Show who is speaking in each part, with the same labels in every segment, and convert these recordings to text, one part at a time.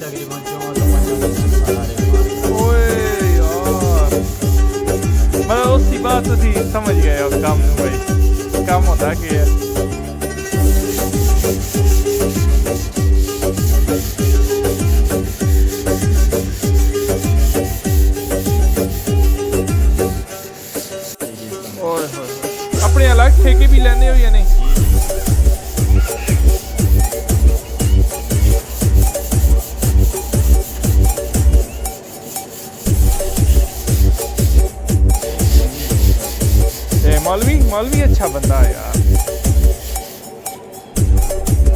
Speaker 1: तकरीबन 14-15
Speaker 2: ओए यार मतलब उसी बात तुसी समझ गए हो काम नूं भाई काम होता कि है ओए होए अपने अलग ठेके भी लेने हो या नहीं मौलवी मौलवी अच्छा बंदा है यार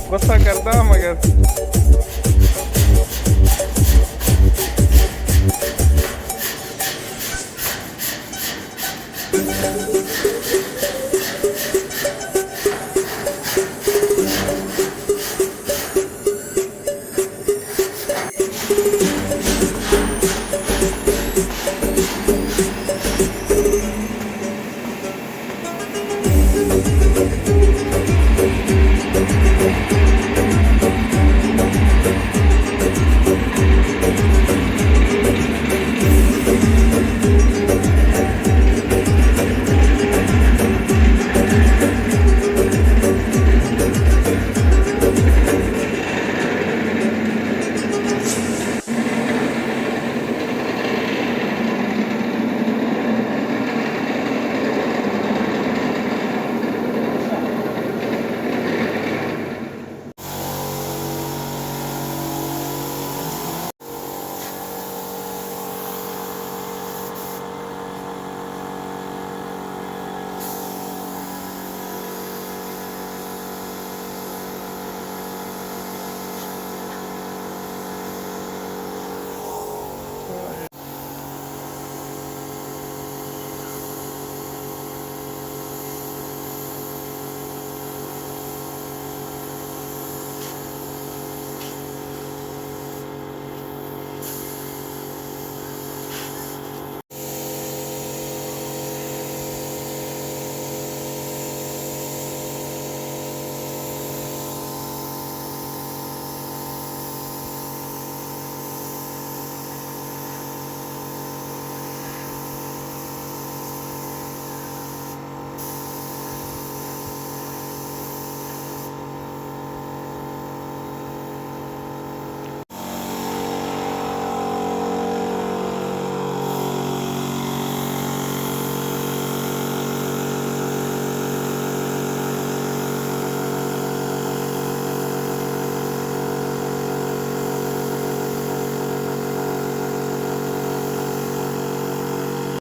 Speaker 2: गुस्सा करता मगर